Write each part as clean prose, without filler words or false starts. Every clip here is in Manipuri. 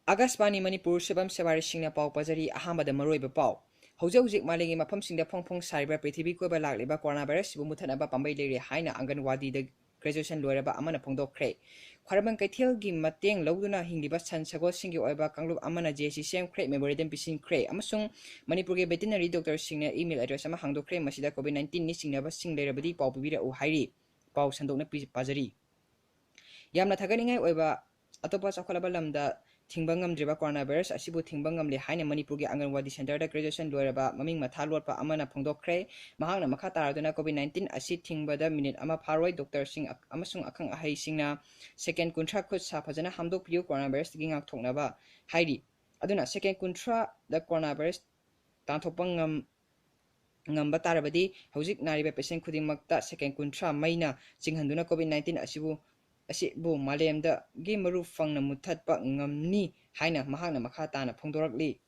Agasbani Manipur Sebam Sevari Singna Pau Pajari Ahambada Maroiba Pau. Hojik Malingi Mapam Sing the Pong Pong Cyber Pritibi Koba Lagba coronavirus Bumutanaba Pambai Lady Haina Anganwadi the graduation Loraba Amana Pongdo Cray. Quaraban Katil Gim Mateng Loduna Hindiba San Sago Singi Oba Kanglu Amana JC Sam Cray Memoriam Pisin Cray Amasung Manipur veterinary doctor Singna email address Ama Hangdo Cray Masida COVID-19 Nissing Never Sing Lerabadi Pau Bira Uhari Pau Sandona Pajari Yamna Taganinga Oba Atopa Sakalabalamda Tingbangam Driba coronavirus, Asibu Tingbangam Lehaina Manipur Anganwadi Center, graduation Loraba, Maming Matalwapa Amana Pongdo Cray, Mahana Makata Arduna COVID-19, Asi Tingbada Minute Ama Paroi, Dr. Singh Amasung Akang Ahai Singna, second contract could Sapazana Hamdo Pio coronavirus taking out Noknaba, Heidi. Aduna second contra the coronavirus Tantopangam Ngamba Tarabadi, Hosik Nariba Pesent Kudimakta, second contra Maina, Singhanduna COVID-19 Asibu Malemda Gimaru Fangna Mutatpa Ngamni Haina Mahana Makatana Pongdorakli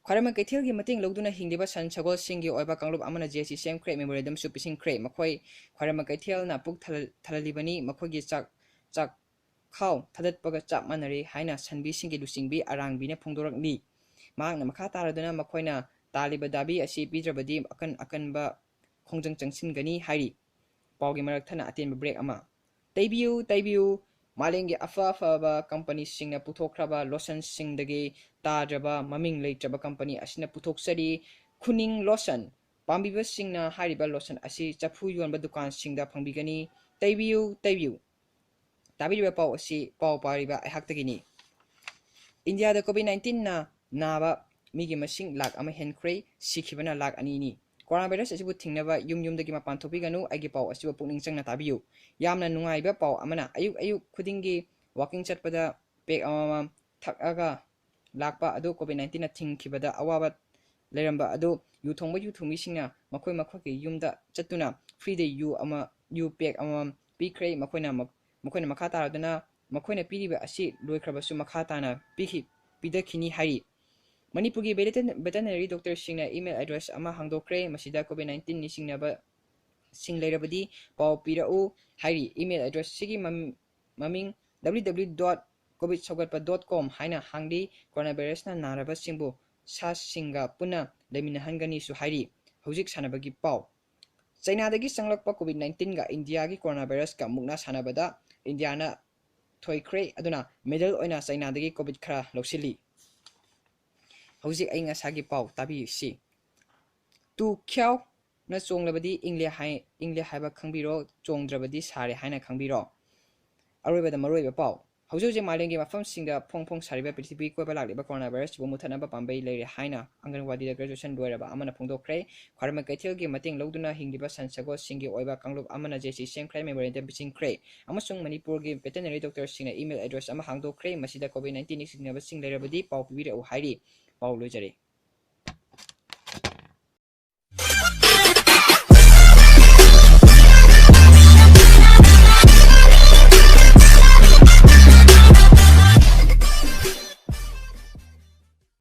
Kwarama Katil Gimating Loduna Hindiba San Sago Singi Oba Kanglub Amana JC Sam Cray Memorandum Supising Cray Makoi Kwarama Katil na Puk Talalibani Makogi Chak Kau Tadat Paga Chap Manari Haina Sanbi Singi Lusingbi Arang Bina Pongdorakli Mahana Makataraduna Makoina Taliba Dabi Asi Pidrabadi Akan ba Kongjang Changsin Gani Hari Paugi Marathana Atin break ama. Taibiu, Malingi Afa company singna Putokraba, Lawson Sing dagi Tadraba, Maming Late company Asina Putok Sadi, Kuning Lawson, Pambiba Singna Hariba Lawson Asi, Chapu Yuan Badukan Singda Pambigani, Taibiu, Tabiba Pau Asi, Pau Pariba Haktagini. India the COVID-19 na Naba, Migi Masing Lag Amahen Cray, Sikibana Lag Anini. Coronavirus asibu thingnaba yumdagi mapan thopiganu aigi pau asibu pukning changna tabiyu yamna nungaiba pau amana ayuk khudingi walking chatpada pek amama thakaga lakpa adu COVID-19 na thingkhibada awaba leramba adu yu thumi singna makoi makhoki yumda chatuna free de yu pek amam pikre makoina makha taraduna makoina piriba asi loikhrabasu makha tana pidakhini hari Manipur veterinary doctor Singna email address Ama Hangdokre, Masida COVID-19 Nisingnaba Sing Lerabadi, Pau Pirau, Hari, email address Sigi Maming www.covidsogatpa.com, Haina Hangdi, coronavirus na Naraba Singbo, Sas Singa Puna, Leminahangani Suhari, Hosik Sanabagi Pau. China dagi sanglakpa COVID-19 ga India gi coronavirus ka mukna sanabada, Indiana Toykre, Aduna, medal oina China dagi COVID kara loksili. Hosik ay nga sagi pau tabi si tu kyaw na chonglabadi ingle haiba khangbiro chongdrabadi sare haina khangbiro aroiba da maroiba pau hojuje malengi mafam singda phongphong sariba prithibi ko ba lagliba coronavirus bo muthanaba pambai leire haina anganwadi da graduation doiraba amana phongdokre kharma kaithel gi mating loduna hingiba sansago singi oiba kanglub amana jesi semkrai memorandum bising kre amasung manipur gi veterinary doctor singna email address ama hangdokre masida covid-19 singnaba sing leirabadi pau pibira o hairi Paulo Jare.